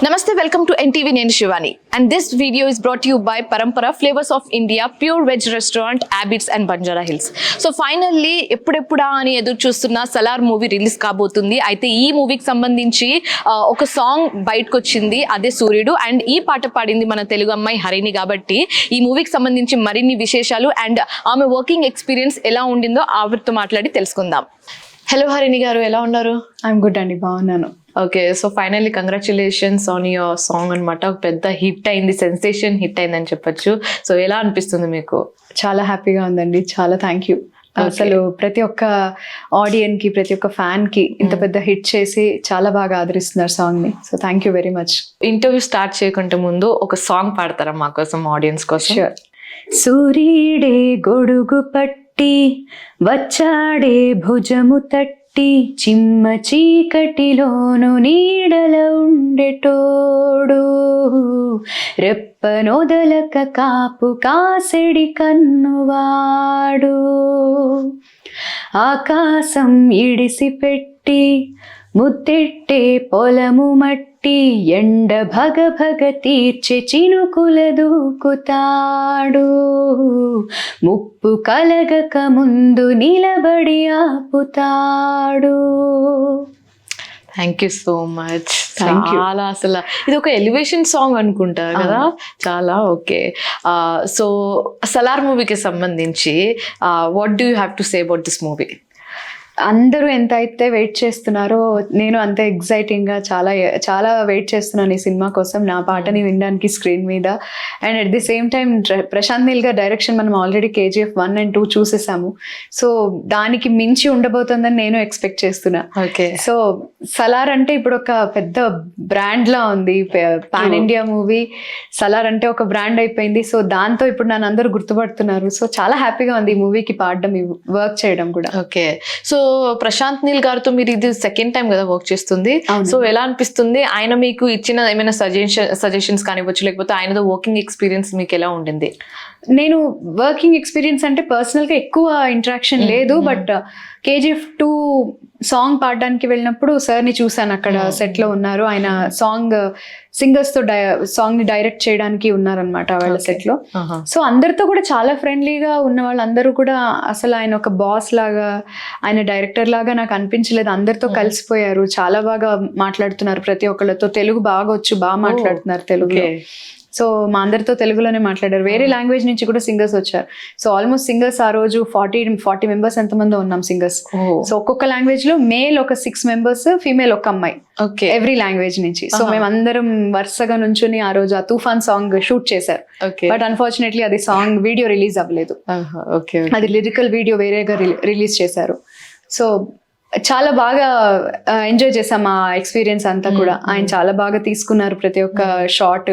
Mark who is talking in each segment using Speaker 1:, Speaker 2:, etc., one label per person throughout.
Speaker 1: Namaste, welcome to NTV Nenu Shivani, and this video is brought to you by Parampara Flavors of India Pure Veg Restaurant, Abbots and Banjara Hills. So finally, ఎప్పుడెప్పుడా అని ఎదురు చూస్తున్న Salaar movie release కాబోతుంది. అయితే ఈ మూవీకి సంబంధించి ఒక సాంగ్ బయటకు వచ్చింది, అదే సూర్యుడు. అండ్ ఈ పాట పాడింది మన తెలుగు అమ్మాయి హరిణి. కాబట్టి ఈ మూవీకి సంబంధించి మరిన్ని విశేషాలు అండ్ ఆమె వర్కింగ్ ఎక్స్పీరియన్స్ ఎలా ఉండిందో ఆవిడతో మాట్లాడి తెలుసుకుందాం. హలో హరిణి గారు, ఎలా ఉన్నారు?
Speaker 2: ఐఎమ్ గుడ్ అండి, బాగున్నాను.
Speaker 1: Okay, so finally congratulations on your song అనమాట. ఒక పెద్ద హిట్ అయింది, సెన్సేషన్ హిట్ అయింది అని చెప్పొచ్చు. సో ఎలా అనిపిస్తుంది మీకు?
Speaker 2: చాలా హ్యాపీగా ఉందండి, చాలా థ్యాంక్ యూ. అసలు ప్రతి ఒక్క ఆడియన్స్ కి, ప్రతి ఒక్క ఫ్యాన్ కి ఇంత పెద్ద హిట్ చేసి చాలా బాగా ఆదరిస్తున్నారు సాంగ్ ని. So thank you very much.
Speaker 1: Interview start చేయకుంటే ముందు ఒక సాంగ్ పాడతారా మా కోసం, ఆడియన్స్ కోసం?
Speaker 2: Sure. సూర్యుడే గొడుగు పట్టి వచ్చాడే భుజము తట్టి చిమ్మ చీకటిలోను నీడల ఉండెటోడు రెప్పనొదలక కాపు కాసెడి కన్నువాడు ఆకాశం ఇడిసిపెట్టి ముద్దెట్టే పొలము మట్టి ఎండ భగ భగ తీర్చె చినుకుల దూకుతాడు ముప్పు కలగక ముందు నిలబడి ఆపుతాడు.
Speaker 1: Thank you so much. చాలా అసలు ఇది ఒక ఎలివేషన్ సాంగ్ అనుకుంటారు కదా, చాలా. ఓకే, సో సలార్ మూవీకి సంబంధించి what do you have to say about this movie?
Speaker 2: అందరూ ఎంత అయితే వెయిట్ చేస్తున్నారో నేను అంతే ఎగ్జైటింగ్గా చాలా చాలా వెయిట్ చేస్తున్నాను ఈ సినిమా కోసం, నా పాటని వినడానికి స్క్రీన్ మీద. And at the same time Prashanth Neel గారి డైరెక్షన్ మనం ఆల్రెడీ KGF 1 and 2 చూసేసాము. సో దానికి మించి ఉండబోతుందని నేను ఎక్స్పెక్ట్ చేస్తున్నా.
Speaker 1: ఓకే,
Speaker 2: సో సలార్ అంటే ఇప్పుడు ఒక పెద్ద బ్రాండ్ లా ఉంది, పాన్ ఇండియా మూవీ. సలార్ అంటే ఒక బ్రాండ్ అయిపోయింది. సో దాంతో ఇప్పుడు నన్ను అందరూ గుర్తుపడుతున్నారు. సో చాలా హ్యాపీగా ఉంది ఈ మూవీకి పాడడం, వర్క్ చేయడం కూడా.
Speaker 1: ఓకే, సో ప్రశాంత్ నీల్ గారితో మీరు ఇది సెకండ్ టైం కదా వర్క్ చేస్తుంది. సో ఎలా అనిపిస్తుంది? ఆయన మీకు ఇచ్చిన ఏమైనా సజెషన్స్ కానివ్వచ్చు, లేకపోతే ఆయనతో వర్కింగ్ ఎక్స్పీరియన్స్ మీకు ఎలా ఉండింది?
Speaker 2: నేను వర్కింగ్ ఎక్స్పీరియన్స్ అంటే పర్సనల్గా ఎక్కువ ఇంటరాక్షన్ లేదు. బట్ KGF 2 సాంగ్ పాడడానికి వెళ్ళినప్పుడు సార్ని చూసాను, అక్కడ సెట్లో ఉన్నారు. ఆయన సింగర్స్తో సాంగ్ ని డైరెక్ట్ చేయడానికి ఉన్నారనమాట వాళ్ళ సెట్లో. సో అందరితో కూడా చాలా ఫ్రెండ్లీగా ఉన్న వాళ్ళందరూ కూడా అసలు ఆయన ఒక బాస్ లాగా, ఆయన డైరెక్టర్ లాగా నాకు అనిపించలేదు. అందరితో కలిసిపోయారు, చాలా బాగా మాట్లాడుతున్నారు ప్రతి ఒక్కళ్ళతో. తెలుగు బాగా వచ్చు, బాగా మాట్లాడుతున్నారు తెలుగులో. సో మా అందరితో తెలుగులోనే మాట్లాడారు. వేరే లాంగ్వేజ్ నుంచి కూడా సింగర్స్ వచ్చారు. సో ఆల్మోస్ట్ సింగర్స్ ఆ రోజు 40 మెంబర్స్ ఎంతమంది ఉన్నాం సింగర్స్. సో ఒక్కొక్క లాంగ్వేజ్ లో మేల్ ఒక 6 మెంబర్స్, ఫీమేల్ ఒక అమ్మాయి, ఎవ్రీ లాంగ్వేజ్ నుంచి. సో మేమందరం వరుసగా నుంచుని ఆ రోజు ఆ తుఫాన్ సాంగ్ షూట్ చేశారు. బట్ అన్ఫార్చునేట్లీ అది సాంగ్ వీడియో రిలీజ్ అవ్వలేదు. అది లిరికల్ వీడియో వేరేగా రిలీజ్ చేశారు. సో చాలా బాగా ఎంజాయ్ చేసాం ఆ ఎక్స్పీరియన్స్ అంతా కూడా. ఆయన చాలా బాగా తీసుకున్నారు ప్రతి ఒక్క షాట్.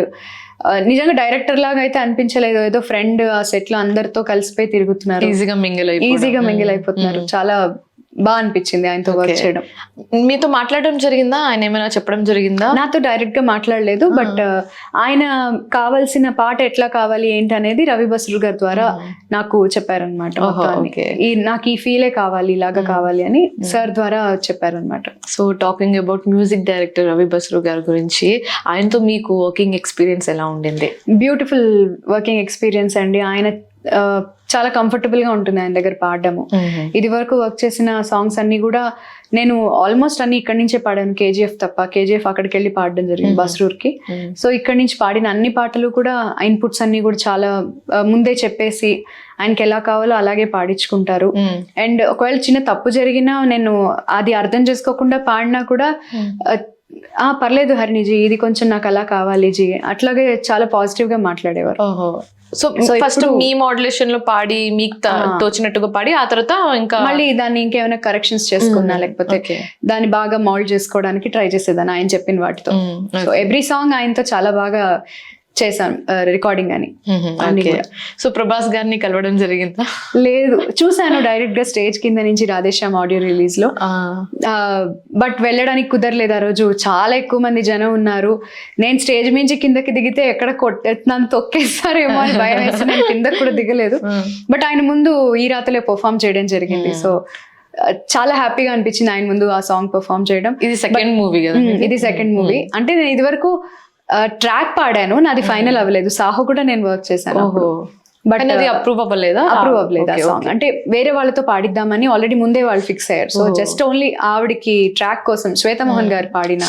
Speaker 2: నిజంగా డైరెక్టర్ లాగా అయితే అనిపించలేదు, ఏదో ఫ్రెండ్ ఆ సెట్ లో అందరితో కలిసిపోయి తిరుగుతున్నారు, ఈజీగా మింగిల్ అయిపోతున్నారు. చాలా బాగా అనిపించింది ఆయనతో వర్క్ చేయడం.
Speaker 1: మీతో మాట్లాడడం జరిగిందా? ఆయన ఏమైనా చెప్పడం జరిగిందా?
Speaker 2: నాతో డైరెక్ట్ గా మాట్లాడలేదు. బట్ ఆయన కావాల్సిన పాట ఎట్లా కావాలి ఏంటి అనేది రవి బస్రూర్ గారి ద్వారా నాకు చెప్పారనమాట. నాకు ఈ ఫీలే కావాలి, ఇలాగా కావాలి అని సార్ ద్వారా చెప్పారనమాట.
Speaker 1: So talking about music director Ravi Basrur గారి గురించి, ఆయనతో మీకు వర్కింగ్ ఎక్స్పీరియన్స్ ఎలా ఉండింది?
Speaker 2: బ్యూటిఫుల్ వర్కింగ్ ఎక్స్పీరియన్స్ అండి. ఆయన చాలా కంఫర్టబుల్ గా ఉంటుంది ఆయన దగ్గర పాడడము. ఇది వరకు వర్క్ చేసిన సాంగ్స్ అన్ని కూడా నేను ఆల్మోస్ట్ అన్ని ఇక్కడి నుంచే పాడాను, KGF తప్ప. KGF అక్కడికి వెళ్ళి పాడడం జరిగింది బస్రూర్కి. సో ఇక్కడి నుంచి పాడిన అన్ని పాటలు కూడా ఇన్పుట్స్ అన్ని కూడా చాలా ముందే చెప్పేసి ఆయనకి ఎలా కావాలో అలాగే పాడించుకుంటారు. అండ్ ఒకవేళ చిన్న తప్పు జరిగినా నేను అది అర్థం చేసుకోకుండా పాడినా కూడా పర్లేదు హరిణిజీ, ఇది కొంచెం నాకు అలా కావాలి జీ, అట్లాగే చాలా పాజిటివ్ గా మాట్లాడేవారు.
Speaker 1: సో ఫస్ట్ మీ మోడ్యులేషన్ లో పాడి మీకు తోచినట్టుగా పాడి, ఆ తర్వాత ఇంకా
Speaker 2: మళ్ళీ దాన్ని ఇంకేమైనా కరెక్షన్స్ చేసుకున్నా, లేకపోతే దాన్ని బాగా మోల్డ్ చేసుకోవడానికి ట్రై చేసేదాన్ని ఆయన చెప్పిన వాటితో. సో ఎవ్రీ సాంగ్ ఆయనతో చాలా బాగా చేశాను రికార్డింగ్ అని.
Speaker 1: సో ప్రభాస్ గారిని కలవడం జరిగిందా?
Speaker 2: లేదు, చూసాను డైరెక్ట్ గా స్టేజ్ కింద నుంచి రాధేశ్యామ్ ఆడియో రిలీజ్ లో. బట్ వెళ్ళడానికి కుదరలేదు. ఆ రోజు చాలా ఎక్కువ మంది జనం ఉన్నారు. నేను స్టేజ్ మించి కిందకి దిగితే ఎక్కడ నన్ను తొక్కేస్తారేమో అని భయం వేసి నేను కిందకి కూడా దిగలేదు. బట్ ఆయన ముందు ఈ రాత్రిలో పర్ఫామ్ చేయడం జరిగింది. సో చాలా హ్యాపీగా అనిపించింది ఆయన ముందు ఆ సాంగ్ పర్ఫామ్ చేయడం.
Speaker 1: ఇది సెకండ్ మూవీ కదా?
Speaker 2: ఇది సెకండ్ మూవీ. అంటే నేను ఇది వరకు ట్రాక్ పాడాను, నాది ఫైనల్ అవ్వలేదు. సాహో కూడా నేను వర్క్ చేశాను, బట్
Speaker 1: అది అప్రూవ్ అవ్వలేదు
Speaker 2: ఆ సాంగ్. అంటే వేరే వాళ్ళతో పాడిద్దామని ఆల్రెడీ ముందే వాళ్ళు ఫిక్స్ అయ్యారు. సో జస్ట్ ఓన్లీ ఆవిడకి ట్రాక్ కోసం శ్వేతమోహన్ గారు పాడిన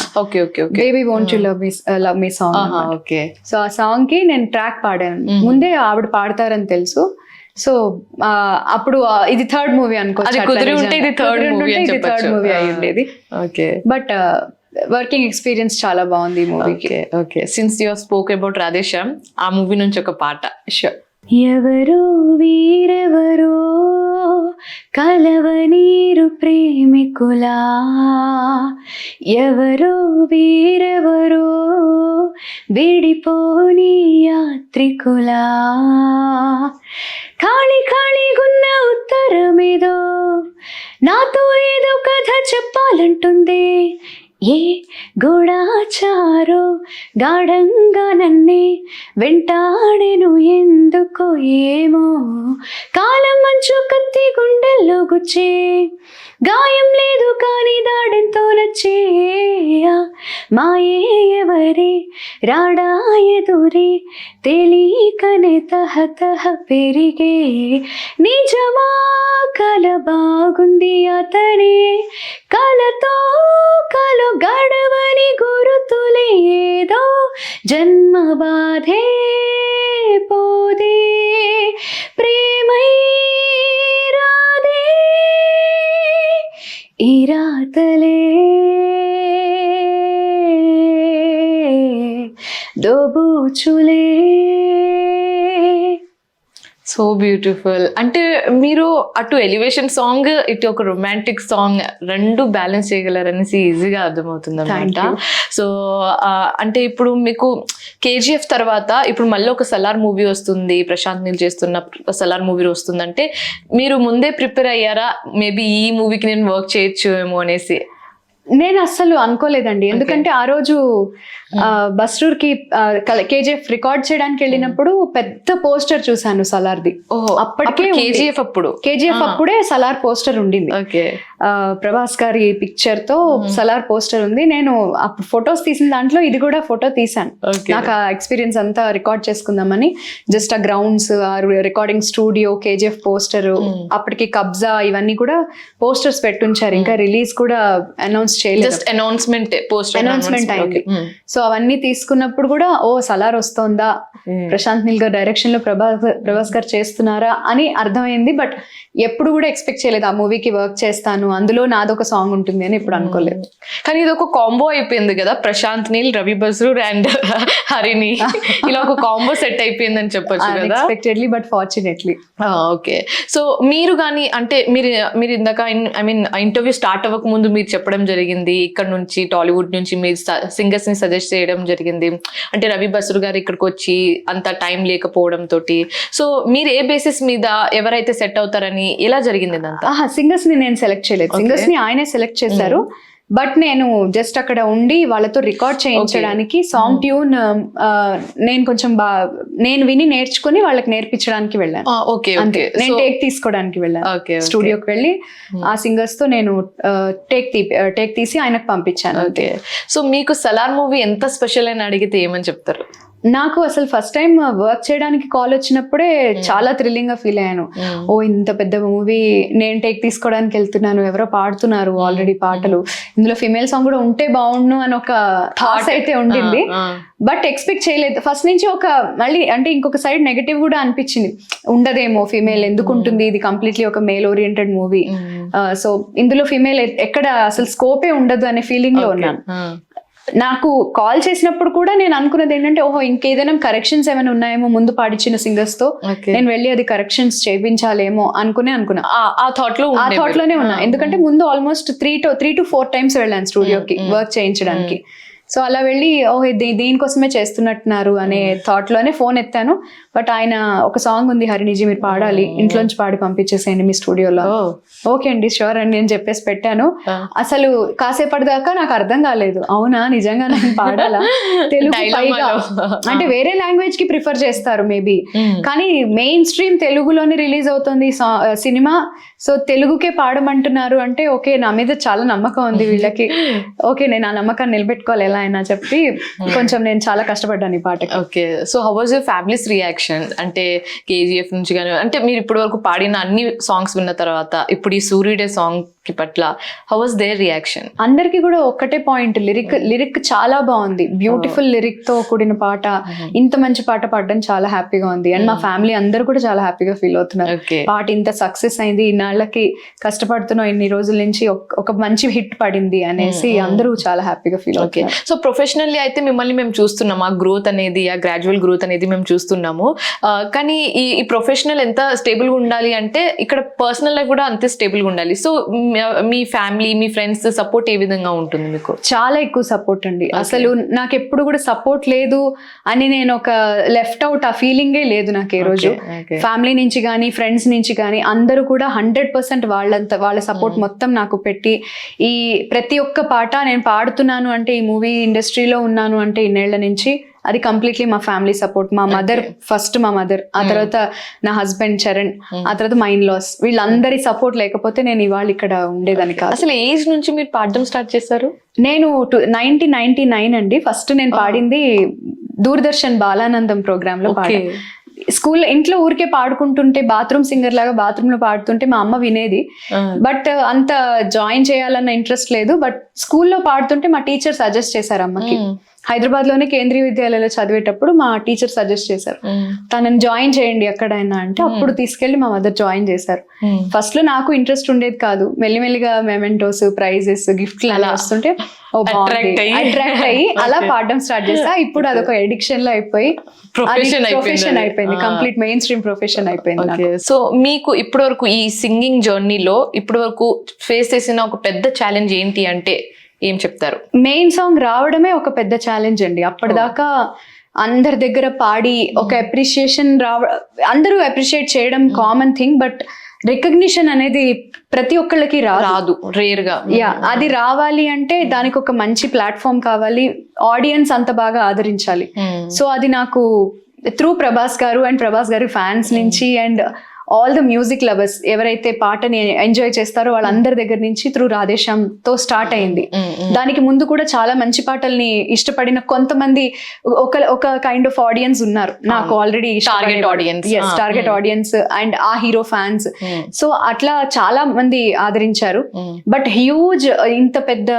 Speaker 2: baby won't you love me song. So ఆ సాంగ్ కి నేను ట్రాక్ పాడాను, ముందే ఆవిడ పాడతారని తెలుసు. సో అప్పుడు ఇది థర్డ్ మూవీ అనుకోవచ్చు, ఇది థర్డ్ మూవీ అయి ఉండేది. బట్ వర్కింగ్ ఎక్స్పీరియన్స్ చాలా బాగుంది ఈ మూవీకి.
Speaker 1: Okay, since you spoke about Radhe Shyam, ఆ మూవీ నుంచి ఒక పాట.
Speaker 2: షూర్. ఎవరో వీరెవరో కలవనీరు ప్రేమికులా, ఎవరో వీరెవరో విడిపోని యాత్రికులా, ఖాళీ ఖాళీగున్న ఉత్తరమేదో నాతో ఏదో కథ చెప్పాలంటుంది. ఏ గూఢాచారో గాఢంగా నన్నే వెంటాడెను ఎందుకో ఏమో, కాలం మంచు కత్తి గుండెల్లో గుచ్చే, గాయం లేదు కానీ దాడెంతో నచ్చే, మాయే ఎవరే రాడా ఎదురే తెలియకనే తహతహ పెరిగే, నిజమా కల బాగుంది అతనే కలతో కలు గడవని గురుతులే, ఏదో జన్మ బాధే పోదే ప్రేమై రాదే ఈ రాతలే దోబూచులే.
Speaker 1: So beautiful. అంటే మీరు అటు ఎలివేషన్ సాంగ్, ఇటు ఒక రొమాంటిక్ సాంగ్ రెండు బ్యాలెన్స్ చేయగలరనేసి ఈజీగా అర్థమవుతుంది అనమాట. సో అంటే ఇప్పుడు మీకు KGF తర్వాత ఇప్పుడు మళ్ళీ ఒక సలార్ మూవీ వస్తుంది, ప్రశాంత్ నీల్ చేస్తున్న సలార్ మూవీ వస్తుందంటే మీరు ముందే ప్రిపేర్ అయ్యారా, మేబీ ఈ మూవీకి నేను వర్క్ చేయొచ్చు ఏమో అనేసి?
Speaker 2: నేను అస్సలు అనుకోలేదండి, ఎందుకంటే ఆ రోజు బస్రూర్ కి KGF రికార్డ్ చేయడానికి వెళ్ళినప్పుడు పెద్ద పోస్టర్ చూసాను సలార్ది. అప్పటికే KGF అప్పుడే సలార్ పోస్టర్ ఉండింది, ప్రభాస్ గారి పిక్చర్ తో సలార్ పోస్టర్ ఉంది. నేను ఫొటోస్ తీసిన దాంట్లో ఇది కూడా ఫోటో తీసాను. నాకు ఆ ఎక్స్పీరియన్స్ అంతా రికార్డ్ చేసుకుందామని జస్ట్ ఆ grounds, recording studio, KGF poster, అప్పటికి కబ్జా ఇవన్నీ కూడా పోస్టర్స్ పెట్టుంచారు. ఇంకా రిలీజ్ కూడా అనౌన్స్ చేయలేదు, అనౌన్స్మెంట్ అయింది. సో అవన్నీ తీసుకున్నప్పుడు కూడా ఓ సలార్ వస్తోందా, ప్రశాంత్ నీల్ గారు డైరెక్షన్ లో ప్రభాస్ గారు చేస్తున్నారా అని అర్థమైంది. బట్ ఎప్పుడు కూడా ఎక్స్పెక్ట్ చేయలేదు ఆ మూవీకి వర్క్ చేస్తాను, అందులో నాదొక సాంగ్ ఉంటుంది అని ఇప్పుడు అనుకోలేదు.
Speaker 1: కానీ ఇది ఒక కాంబో అయిపోయింది కదా, ప్రశాంత్ నీల్, రవి బస్రూర్ అండ్ హరిణి, ఇలా ఒక కాంబో సెట్ అయిపోయింది అని చెప్పొచ్చు కదా.
Speaker 2: Unexpectedly but fortunately.
Speaker 1: Okay. So మీరు కానీ అంటే మీరు ఇందాక ఇంటర్వ్యూ స్టార్ట్ అవ్వక ముందు మీరు చెప్పడం జరిగింది, ఇక్కడ నుంచి టాలీవుడ్ నుంచి మీరు సింగర్స్ ని సజెస్ట్ చేయడం జరిగింది. అంటే రవి బస్రూర్ గారు ఇక్కడికి వచ్చి అంత టైం లేకపోవడం తోటి, సో మీరు ఏ బేసిస్ మీద ఎవరైతే సెట్ అవుతారని, ఎలా జరిగింది ఇదంతా?
Speaker 2: సింగర్స్ ని నేను సెలెక్ట్ చేయలేదు, సింగర్స్ ని ఆయనే సెలెక్ట్ చేశారు. బట్ నేను జస్ట్ అక్కడ ఉండి వాళ్ళతో రికార్డ్ చేయించడానికి సాంగ్ ట్యూన్ నేను కొంచెం నేను విని నేర్చుకుని వాళ్ళకి నేర్పించడానికి వెళ్ళాను. నేను టేక్ తీసుకోవడానికి వెళ్ళాను, స్టూడియోకి వెళ్ళి ఆ సింగర్స్ తో నేను టేక్ తీసి ఆయనకు పంపించాను.
Speaker 1: సో మీకు సలార్ మూవీ ఎంత స్పెషల్ అని అడిగితే ఏమని చెప్తారు?
Speaker 2: నాకు అసలు ఫస్ట్ టైం వర్క్ చేయడానికి కాల్ వచ్చినప్పుడే చాలా థ్రిల్లింగ్ గా ఫీల్ అయ్యాను. ఓ ఇంత పెద్ద మూవీ నేను టేక్ తీసుకోవడానికి వెళ్తున్నాను, ఎవరో పాడుతున్నారు ఆల్రెడీ పాటలు, ఇందులో ఫిమేల్ సాంగ్ కూడా ఉంటే బాగుండు అని ఒక థాట్స్ అయితే ఉండింది. బట్ ఎక్స్పెక్ట్ చేయలేదు ఫస్ట్ నుంచి. మళ్ళీ అంటే ఇంకొక సైడ్ నెగటివ్ కూడా అనిపించింది, ఉండదేమో ఫిమేల్, ఎందుకు ఉంటుంది, ఇది కంప్లీట్లీ ఒక మేల్ ఓరియంటెడ్ మూవీ, సో ఇందులో ఫిమేల్ ఎక్కడ అసలు స్కోపే ఉండదు అనే ఫీలింగ్ లో ఉన్నాను. నాకు కాల్ చేసినప్పుడు కూడా నేను అనుకున్నది ఏంటంటే, ఓహో ఇంకేదైనా కరెక్షన్స్ ఏమైనా ఉన్నాయేమో ముందు పాడించిన సింగర్స్ తో, నేను వెళ్ళి అది కరెక్షన్స్ చేయించాలేమో అనుకున్నా. ఆ థాట్ లోనే ఉన్నా. ఎందుకంటే ముందు ఆల్మోస్ట్ 3 to 4 times వెళ్ళాను స్టూడియోకి వర్క్ చేయించడానికి. సో అలా వెళ్ళి ఓహో దీనికోసమే చేస్తున్నట్టున్నారు అనే థాట్ లోనే ఫోన్ ఎత్తాను. బట్ ఆయన ఒక సాంగ్ ఉంది హరినిజీ, మీరు పాడాలి, ఇంట్లోంచి పాడి పంపించేసేయండి మీ స్టూడియోలో. ఓకే అండి, షూర్ అండి అని చెప్పేసి పెట్టాను. అసలు కాసేపటి దాకా నాకు అర్థం కాలేదు, అవునా నిజంగా నేను పాడాలా, తెలుగు పైగా అంటే వేరే లాంగ్వేజ్ కి ప్రిఫర్ చేస్తారు మేబీ, కానీ మెయిన్ స్ట్రీమ్ తెలుగులోనే రిలీజ్ అవుతుంది సినిమా, సో తెలుగుకే పాడమంటున్నారు అంటే ఓకే, నా మీద చాలా నమ్మకం ఉంది వీళ్ళకి, ఓకే నేను ఆ నమ్మకాన్ని నిలబెట్టుకోవాలి ఎలా అయినా చెప్పి కొంచెం నేను చాలా కష్టపడ్డాను ఈ పాటకి.
Speaker 1: Okay, so how was your families reaction? అంటే కేజీఎఫ్ నుంచి కానీ, అంటే మీరు ఇప్పటి వరకు పాడిన అన్ని సాంగ్స్ విన్న తర్వాత ఇప్పుడు ఈ సూర్యుడే సాంగ్ కి పట్ల హౌ వాజ్ దేర్ రియాక్షన్?
Speaker 2: అందరికి కూడా ఒక్కటే పాయింట్, లిరిక్ చాలా బాగుంది, బ్యూటిఫుల్ లిరిక్ తో కూడిన పాట, ఇంత మంచి పాట పాడడం చాలా హ్యాపీగా ఉంది. అండ్ మా ఫ్యామిలీ అందరూ కూడా చాలా హ్యాపీగా ఫీల్ అవుతున్నారు. పాట ఇంత సక్సెస్ అయింది, ఇన్నాళ్ళకి కష్టపడుతున్నాం ఇన్ని రోజుల నుంచి, ఒక మంచి హిట్ పడింది అనేసి అందరూ చాలా హ్యాపీగా ఫీల్ అవుతారు.
Speaker 1: సో ప్రొఫెషనల్లీ అయితే మిమ్మల్ని మేము చూస్తున్నాం, ఆ గ్రోత్ అనేది, ఆ గ్రాడ్యువల్ గ్రోత్ అనేది మేము చూస్తున్నాము. కానీ ఈ ప్రొఫెషనల్ ఎంత స్టేబుల్ గా ఉండాలి అంటే ఇక్కడ పర్సనల్ లైఫ్ కూడా అంతే స్టేబుల్ గా ఉండాలి. సో మీ ఫ్యామిలీ, మీ ఫ్రెండ్స్ సపోర్ట్ ఏ విధంగా ఉంటుంది మీకు?
Speaker 2: చాలా ఎక్కువ సపోర్ట్ అండి. అసలు నాకు ఎప్పుడు కూడా సపోర్ట్ లేదు అని నేను ఒక లెఫ్ట్ అవుట్ ఆ ఫీలింగే లేదు నాకు ఏ రోజు. ఫ్యామిలీ నుంచి కానీ ఫ్రెండ్స్ నుంచి కానీ అందరూ కూడా 100% వాళ్ళ సపోర్ట్ మొత్తం నాకు పెట్టి, ఈ ప్రతి ఒక్క పాట నేను పాడుతున్నాను అంటే, ఈ మూవీ ఇండస్ట్రీలో ఉన్నాను అంటే ఇన్నేళ్ల నుంచి, అది కంప్లీట్లీ మా ఫ్యామిలీ సపోర్ట్. మా మదర్ ఫస్ట్, మా మదర్, ఆ తర్వాత నా హస్బెండ్ చరణ్, ఆ తర్వాత మా ఇన్ లాస్, వీళ్ళందరి సపోర్ట్ లేకపోతే నేను ఇవాళ ఇక్కడ ఉండేదాన్ని కాదు.
Speaker 1: అసలు ఏజ్ నుంచి మీరు పాడడం స్టార్ట్ చేశారు?
Speaker 2: నేను 1999 అండి ఫస్ట్ నేను పాడింది దూరదర్శన్ బాలానందం ప్రోగ్రామ్ లో పాడాను. స్కూల్లో ఇంట్లో ఊరికే పాడుకుంటుంటే, బాత్రూమ్ సింగర్ లాగా బాత్రూమ్ లో పాడుతుంటే మా అమ్మ వినేది, బట్ అంత జాయిన్ చేయాలన్న ఇంట్రెస్ట్ లేదు. బట్ స్కూల్లో పాడుతుంటే మా టీచర్ సజెస్ట్ చేశారు అమ్మకి. హైదరాబాద్ లోనే కేంద్రీయ విద్యాలయంలో చదివేటప్పుడు మా టీచర్ సజెస్ట్ చేశారు, తనని జాయిన్ చేయండి ఎక్కడైనా అంటే, అప్పుడు తీసుకెళ్లి మా మదర్ జాయిన్ చేశారు. ఫస్ట్ లో నాకు ఇంట్రెస్ట్ ఉండేది కాదు, మెల్లిమెల్లిగా మెమెంటోస్, ప్రైజెస్, గిఫ్ట్లు అలా వస్తుంటే అట్రాక్ట్ అయ్యి అలా పాడడం స్టార్ట్ చేస్తా. ఇప్పుడు అదొక ఎడిక్షన్ లో అయిపోయి ప్రొఫెషన్ అయిపోయింది, కంప్లీట్ మెయిన్ స్ట్రీమ్ ప్రొఫెషన్ అయిపోయింది.
Speaker 1: సో మీకు ఇప్పటి వరకు ఈ సింగింగ్ జర్నీలో ఇప్పటి వరకు ఫేస్ చేసిన ఒక పెద్ద ఛాలెంజ్ ఏంటి అంటే ఏం చెప్తారు?
Speaker 2: మెయిన్ సాంగ్ రావడమే ఒక పెద్ద ఛాలెంజ్ అండి. అప్పటిదాకా అందరి దగ్గర పాడి ఒక అప్రిషియేషన్ అందరూ అప్రిషియేట్ చేయడం కామన్ థింగ్, బట్ రికగ్నిషన్ అనేది ప్రతి ఒక్కళ్ళకి రాదు, రేర్ గా. అది రావాలి అంటే దానికి ఒక మంచి ప్లాట్ఫామ్ కావాలి, ఆడియన్స్ అంత బాగా ఆదరించాలి. సో అది నాకు త్రూ ప్రభాస్ గారు అండ్ ప్రభాస్ గారి ఫ్యాన్స్ నుంచి and all the music lovers ఎవరైతే పాటని ఎంజాయ్ చేస్తారో వాళ్ళందరి దగ్గర నుంచి త్రూ రాధేశ్యామ్ తో స్టార్ట్ అయింది. దానికి ముందు కూడా చాలా మంచి పాటల్ని ఇష్టపడిన కొంతమంది ఒక కైండ్ ఆఫ్ ఆడియన్స్ ఉన్నారు నాకు ఆల్రెడీ, టార్గెట్ ఆడియన్స్ అండ్ ఆ హీరో ఫ్యాన్స్. సో అట్లా చాలా మంది ఆదరించారు. బట్ హ్యూజ్, ఇంత పెద్ద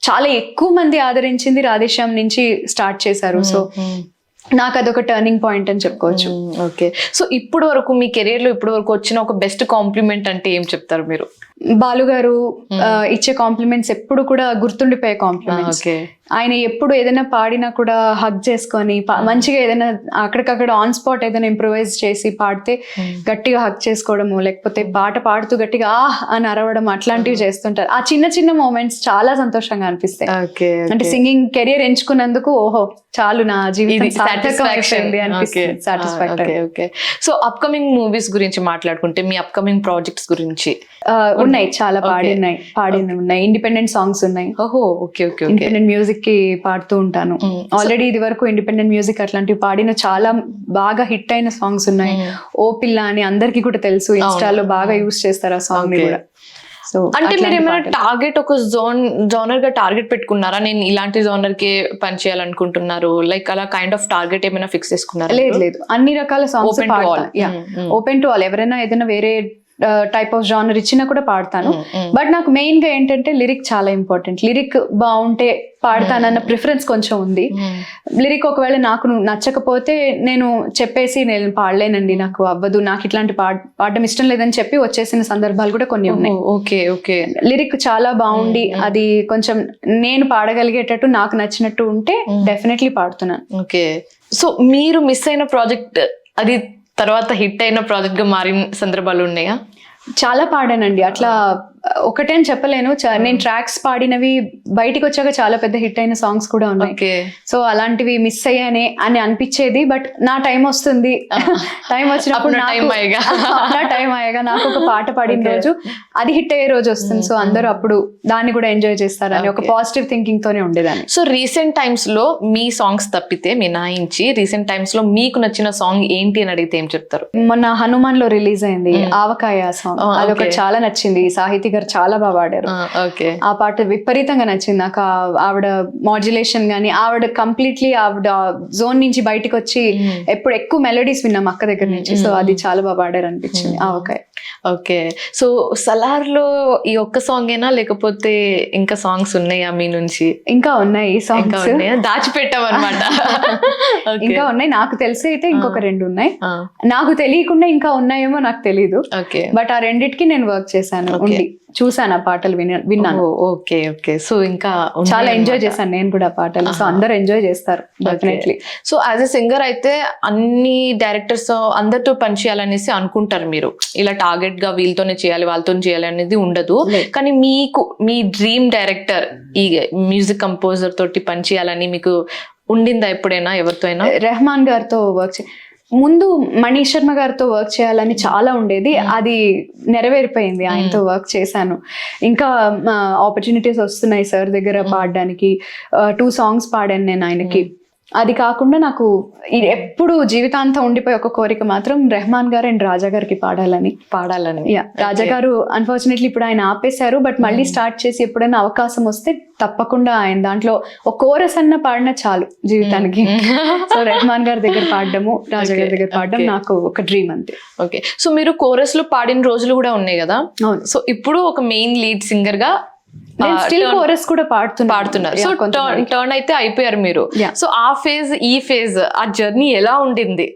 Speaker 2: చాలా ఎక్కువ మంది ఆదరించింది రాధేశ్యామ్ నుంచి స్టార్ట్ చేశారు. సో నాకు అదొక టర్నింగ్ పాయింట్ అని చెప్పుకోవచ్చు.
Speaker 1: ఓకే, సో ఇప్పుడు వరకు మీ కెరీర్ లో ఇప్పుడు వరకు వచ్చిన ఒక బెస్ట్ కాంప్లిమెంట్ అంటే ఏం చెప్తారు మీరు?
Speaker 2: బాలు గారు ఇచ్చే కాంప్లిమెంట్స్ ఎప్పుడు కూడా గుర్తుండిపోయే కాంప్లిమెంట్స్. ఆయన ఎప్పుడు ఏదైనా పాడినా కూడా హగ్ చేసుకొని మంచిగా ఏదైనా అక్కడికక్కడ ఆన్ స్పాట్ ఏదైనా ఇంప్రూవైజ్ చేసి పాడితే గట్టిగా హగ్ చేసుకోవడము, లేకపోతే పాట పాడుతూ గట్టిగా అని అరవడం, అట్లాంటివి చేస్తుంటారు. ఆ చిన్న చిన్న మూమెంట్స్ చాలా సంతోషంగా అనిపిస్తాయి. అంటే సింగింగ్ కెరియర్ ఎంచుకున్నందుకు ఓహో చాలు, నా జీవితం సాటిస్ఫాక్షన్ అనిపిస్తుంది.
Speaker 1: సో అప్కమింగ్ మూవీస్ గురించి మాట్లాడుకుంటే, మీ అప్కమింగ్ ప్రాజెక్ట్స్ గురించి
Speaker 2: ఉన్నాయి, చాలా ఉన్నాయి. ఇండిపెండెంట్ సాంగ్స్ ఉన్నాయి. ఇండిపెండెంట్ మ్యూజిక్ కి పాడుతూ ఉంటాను. ఆల్రెడీ ఇది వరకు ఇండిపెండెంట్ మ్యూజిక్ అట్లాంటివి పాడిన చాలా బాగా హిట్ అయిన సాంగ్స్ ఉన్నాయి. ఓ పిల్ల అని అందరికి కూడా తెలుసు, ఇన్స్టాలో బాగా యూస్ చేస్తారు ఆ సాంగ్ ని కూడా.
Speaker 1: అంటే మీరు ఏమైనా టార్గెట్, ఒక జోనర్ గా టార్గెట్ పెట్టుకున్నారా? నేను ఇలాంటి జోనర్ కి పని చేయాలనుకుంటున్నారు, లైక్ అలా కైండ్ ఆఫ్ టార్గెట్ ఏమైనా ఫిక్స్ చేసుకున్నారా?
Speaker 2: లేదు, అన్ని రకాల సాంగ్స్ ఓపెన్ టు ఆల్. ఎవరైనా ఏదైనా వేరే టైప్ ఆఫ్ జానర్ ఇచ్చినా కూడా పాడతాను. బట్ నాకు మెయిన్ గా ఏంటంటే లిరిక్ చాలా ఇంపార్టెంట్. లిరిక్ బాగుంటే పాడతానన్న ప్రిఫరెన్స్ కొంచెం ఉంది. లిరిక్ ఒకవేళ నాకు నచ్చకపోతే నేను చెప్పేసి నేను పాడలేనండి, నాకు అవ్వదు, నాకు ఇట్లాంటి పాడడం ఇష్టం లేదని చెప్పి వచ్చేసిన సందర్భాలు కూడా కొన్ని ఉన్నాయి.
Speaker 1: ఓకే,
Speaker 2: లిరిక్ చాలా బాగుండి అది కొంచెం నేను పాడగలిగేటట్టు నాకు నచ్చినట్టు ఉంటే డెఫినెట్లీ పాడుతున్నాను.
Speaker 1: ఓకే, సో మీరు మిస్ అయిన ప్రాజెక్ట్ అది తర్వాత హిట్ అయిన ప్రాజెక్ట్ గా మారిన సందర్భాలు ఉన్నాయా?
Speaker 2: చాలా పాడానండి. అట్లా ఒకటే అని చెప్పలేను. నేను ట్రాక్స్ పాడినవి బయటికి వచ్చాక చాలా పెద్ద హిట్ అయిన సాంగ్స్ కూడా ఉన్నాయి.
Speaker 1: ఓకే.
Speaker 2: సో అలాంటివి మిస్ అయ్యానే అని అనిపించేది. బట్ నా టైం వస్తుంది, టైం వచ్చినప్పుడు టైం అయ్యాగా నాకు ఒక పాట పాడిన రోజు అది హిట్ అయ్యే రోజు వస్తుంది. సో అందరూ అప్పుడు దాన్ని కూడా ఎంజాయ్ చేస్తారని ఒక పాజిటివ్ థింకింగ్ తోనే ఉండేదాన్ని.
Speaker 1: సో రీసెంట్ టైమ్స్ లో మీ సాంగ్స్ తప్పితే మినాయించి రీసెంట్ టైమ్స్ లో మీకు నచ్చిన సాంగ్ ఏంటి అని అడిగితే ఏం చెప్తారు?
Speaker 2: మొన్న హనుమాన్ లో రిలీజ్ అయింది ఆవకాయ సాంగ్, అదొక చాలా నచ్చింది. సాహితీ గారు చాలా బాగా పాడారు. ఆ పాట విపరీతంగా నచ్చింది నాకు. ఆవిడ మాడ్యులేషన్ గానీ, ఆవిడ కంప్లీట్లీ ఆవిడ జోన్ నుంచి బయటకు వచ్చి ఎప్పుడు ఎక్కువ మెలోడీస్ విన్నాం అక్క దగ్గర నుంచి. సో అది చాలా బాగా పాడారు అనిపించింది ఆవకాయ.
Speaker 1: ఓకే. సో సలార్ లో ఈ ఒక్క సాంగ్ ఏనా లేకపోతే ఇంకా సాంగ్స్ ఉన్నాయా మీ నుంచి?
Speaker 2: ఇంకా ఉన్నాయి సాంగ్స్,
Speaker 1: దాచిపెట్టామన్నమాట.
Speaker 2: ఇంకా ఉన్నాయి. నాకు తెలిసి అయితే ఇంకొక 2 ఉన్నాయి. నాకు తెలియకుండా ఇంకా ఉన్నాయేమో నాకు తెలీదు. బట్ ఆ రెండిటికి నేను వర్క్ చేశాను, ఉండి చూసాను, ఆ పాటలు విన్నాను.
Speaker 1: Okay okay. సో ఇంకా
Speaker 2: చాలా ఎంజాయ్ చేశాను నేను కూడా ఆ పాటలు. సో అందరూ ఎంజాయ్ చేస్తారు definitely.
Speaker 1: So as a singer అయితే అన్ని డైరెక్టర్స్ అందరితో పనిచేయాలనేసి అనుకుంటారు మీరు, ఇలా టార్గెట్ గా వీళ్ళతోనే చేయాలి వాళ్ళతో చేయాలి అనేది ఉండదు. కానీ మీకు మీ డ్రీమ్ డైరెక్టర్, ఈ మ్యూజిక్ కంపోజర్ తోటి పనిచేయాలని మీకు ఉండిందా ఎప్పుడైనా? ఎవరితో అయినా?
Speaker 2: రెహమాన్ గారితో వర్క్ ముందు మణి శర్మ గారితో వర్క్ చేయాలని చాలా ఉండేది, అది నెరవేరిపోయింది. ఆయనతో వర్క్ చేశాను. ఇంకా ఆపర్చునిటీస్ వస్తున్నాయి సార్ దగ్గర పాడడానికి. 2 సాంగ్స్ పాడాను నేను ఆయనకి. అది కాకుండా నాకు ఎప్పుడు జీవితాంతం ఉండిపోయి ఒక కోరిక మాత్రం రెహమాన్ గారు అండ్ రాజా గారికి పాడాలని. రాజా గారు అన్ఫార్చునేట్లీ ఇప్పుడు ఆయన ఆపేశారు, బట్ మళ్ళీ స్టార్ట్ చేసి ఎప్పుడైనా అవకాశం వస్తే తప్పకుండా ఆయన దాంట్లో ఒక కోరస్ అన్న పాడినా చాలు జీవితానికి. సో రెహమాన్ గారి దగ్గర పాడడము, రాజా గారి దగ్గర పాడడం నాకు ఒక డ్రీమ్ అంతే.
Speaker 1: ఓకే. సో మీరు కోరస్ లో పాడిన రోజులు కూడా ఉన్నాయి కదా. సో ఇప్పుడు ఒక మెయిన్ లీడ్ సింగర్ గా
Speaker 2: స్టిల్ కోరస్ కూడా
Speaker 1: పాడుతున్నారు. సో టర్న్ అయితే అయిపోయారు మీరు. సో ఆ ఫేజ్ ఈ ఫేజ్ ఆ జర్నీ ఎలా ఉండింది?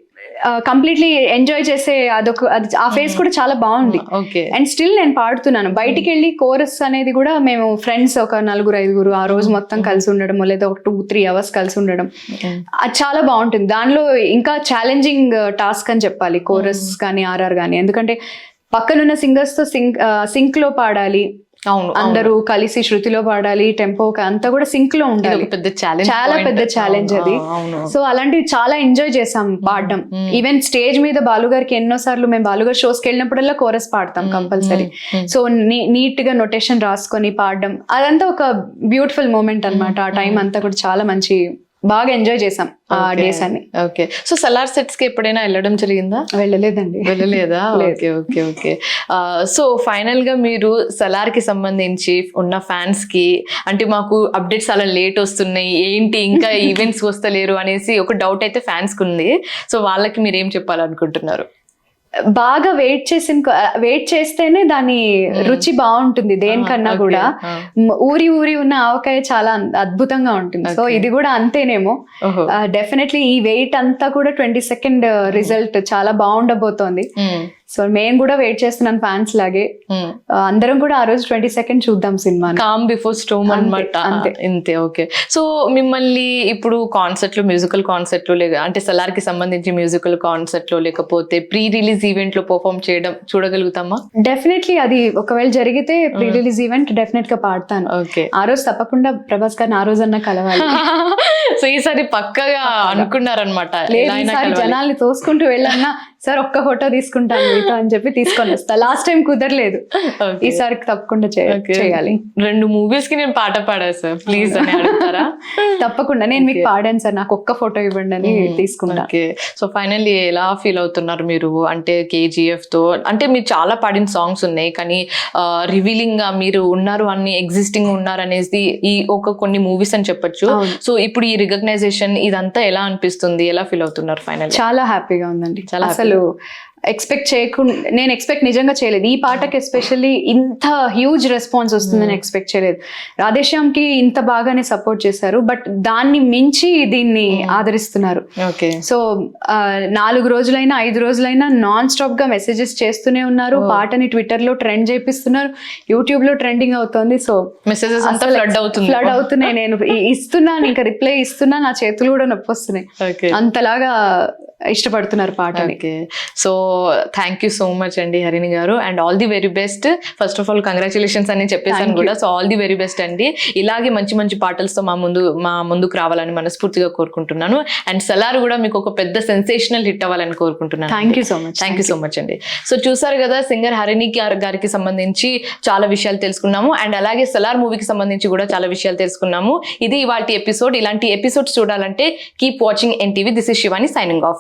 Speaker 2: కంప్లీట్లీ ఎంజాయ్ చేసే ఆ ఫేజ్ కూడా చాలా బాగుంది. అండ్ స్టిల్ నేను పాడుతున్నాను. బయటికి వెళ్ళి కోరస్ అనేది కూడా మేము ఫ్రెండ్స్ ఒక 4-5 ఆ రోజు మొత్తం కలిసి ఉండడం, లేదా ఒక 2-3 hours కలిసి ఉండడం, అది చాలా బాగుంటుంది. దానిలో ఇంకా ఛాలెంజింగ్ టాస్క్ అని చెప్పాలి కోరస్ కానీ ఆర్ఆర్ కానీ. ఎందుకంటే పక్కనున్న సింగర్స్ తో సింక్ లో పాడాలి, అందరూ కలిసి శృతిలో పాడాలి, టెంపో అంతా కూడా సింక్ లో ఉండాలి. చాలా పెద్ద ఛాలెంజ్ అది. సో అలాంటివి చాలా ఎంజాయ్ చేసాం పాడడం. ఈవెన్ స్టేజ్ మీద బాలుగారికి ఎన్నోసార్లు మేము బాలుగారు షోస్కి వెళ్ళినప్పుడల్లా కోరస్ పాడతాం కంపల్సరీ. సో నీట్ గా నొటేషన్ రాసుకొని పాడడం, అదంతా ఒక బ్యూటిఫుల్ మూమెంట్ అన్నమాట. ఆ టైం అంతా కూడా చాలా మంచి, బాగా ఎంజాయ్ చేసాం ఆ డేస్ అన్ని.
Speaker 1: ఓకే. సో సలార్ సెట్స్ కి ఎప్పుడైనా వెళ్ళడం జరిగిందా?
Speaker 2: వెళ్ళలేదండి.
Speaker 1: వెళ్ళలేదా? Okay okay okay. So final గా మీరు సలార్ కి సంబంధించి ఉన్న ఫ్యాన్స్ కి, అంటే మాకు అప్డేట్స్ చాలా లేట్ వస్తున్నాయి, ఏంటి ఇంకా ఈవెంట్స్ వస్తలేరు అనేసి ఒక డౌట్ అయితే ఫ్యాన్స్ కి ఉంది. సో వాళ్ళకి మీరు ఏం చెప్పాలనుకుంటున్నారు?
Speaker 2: బాగా వెయిట్ చేస్తేనే దాని రుచి బాగుంటుంది దేనికన్నా కూడా. ఊరి ఉన్న ఆవకాయ చాలా అద్భుతంగా ఉంటుంది. సో ఇది కూడా అంతేనేమో. డెఫినెట్లీ ఈ వెయిట్ అంతా కూడా 22nd రిజల్ట్ చాలా బాగుండబోతోంది. సో నేను కూడా వెయిట్ చేస్తున్నాను ఫ్యాన్స్ లాగే. అందరం కూడా ఆ రోజు 22nd చూద్దాం సినిమా.
Speaker 1: కామ్ బిఫోర్ స్టోమ్ అన్నమాట. అంతే. ఓకే. సో మిమ్మల్ని ఇప్పుడు కాన్సర్ట్లు, మ్యూజికల్ కాన్సర్ట్లు, అంటే సలార్ కి సంబంధించి మ్యూజికల్ కాన్సర్ట్లు లేకపోతే ప్రీ రిలీజ్ ఈవెంట్ లో పర్ఫామ్ చేయడం చూడగలుగుతామా?
Speaker 2: డెఫినెట్లీ అది ఒకవేళ జరిగితే ప్రీ రిలీజ్ ఈవెంట్ డెఫినెట్ గా పాడతాను.
Speaker 1: ఓకే.
Speaker 2: ఆ రోజు తప్పకుండా ప్రభాస్ గారిని ఆ రోజన్నా కలవాలి.
Speaker 1: సో ఈసారి పక్కగా అనుకున్నారన్నమాట.
Speaker 2: జనాల్ని తోసుకుంటూ వెళ్ళన్నా సార్ ఒక్క ఫోటో తీసుకుంటాను మీతో అని చెప్పి తీసుకొని వస్తా. లాస్ట్ టైం కుదరలేదు, ఈసారి తప్పకుండా చేయాలి.
Speaker 1: 2 మూవీస్ కి నేను పాట పాడా సార్, ప్లీజ్ అని అడుగుతారా?
Speaker 2: తప్పకుండా. నేను మీకు పాడాను సార్, నాకు ఒక్క ఫోటో ఇవ్వండి అని తీసుకుంటా.
Speaker 1: ఓకే. సో ఫైనల్లీ ఎలా ఫీల్ అవుతున్నారు మీరు? అంటే KGF తో, అంటే మీరు చాలా పాడిన సాంగ్స్ ఉన్నాయి కానీ రివీలింగ్ గా మీరు ఉన్నారు, అన్ని ఎగ్జిస్టింగ్ ఉన్నారు అనేది ఈ కొన్ని మూవీస్ అని చెప్పొచ్చు. సో ఇప్పుడు ఈ రికగ్నైజేషన్ ఇదంతా ఎలా అనిపిస్తుంది? ఎలా ఫీల్ అవుతున్నారు ఫైనల్?
Speaker 2: చాలా హ్యాపీగా ఉందండి. అసలు నేను ఎక్స్పెక్ట్ నిజంగా చేయలేదు. ఈ పాటకి ఎస్పెషల్లీ ఇంత హ్యూజ్ రెస్పాన్స్ వస్తుందని ఎక్స్పెక్ట్ చేయలేదు. రాధేశ్యామ్కి ఇంత బాగానే సపోర్ట్ చేశారు, బట్ దాన్ని మించి దీన్ని ఆదరిస్తున్నారు. సో 4 రోజులైనా 5 రోజులైనా నాన్ స్టాప్ గా మెసేజెస్ చేస్తూనే ఉన్నారు. పాటని ట్విట్టర్ లో ట్రెండ్ చేపిస్తున్నారు, యూట్యూబ్ లో ట్రెండింగ్ అవుతుంది. సో
Speaker 1: మెసేజెస్
Speaker 2: ఫ్లడ్ అవుతున్నాయి. నేను ఇస్తున్నాను, ఇంకా రిప్లై ఇస్తున్నా, నా చేతులు కూడా నొప్పి వస్తున్నాయి. అంతలాగా ఇష్టపడుతున్నారు పాటని.
Speaker 1: Okay, so thank you so much అండి హరిణి గారు, and all the very best. First of all congratulations అని చెప్పేసాను
Speaker 2: Thank you.
Speaker 1: కూడా, so all the very best అండి. ఇలాగే మంచి మంచి పాటలతో మా ముందుకు రావాలని మనస్ఫూర్తిగా కోరుకుంటున్నాను. అండ్ సలార్ కూడా మీకు ఒక పెద్ద సెన్సేషనల్ హిట్ అవ్వాలని కోరుకుంటున్నాను.
Speaker 2: Thank you so much.
Speaker 1: Thank you so much అండి. సో చూసారు కదా, సింగర్ హరిణి గారికి సంబంధించి చాలా విషయాలు తెలుసుకున్నాము, అండ్ అలాగే సలార్ మూవీకి సంబంధించి కూడా చాలా విషయాలు తెలుసుకున్నాము. ఇది ఇవాల్టి ఎపిసోడ్. ఇలాంటి ఎపిసోడ్స్ చూడాలంటే keep watching NTV. This is Shivani signing off.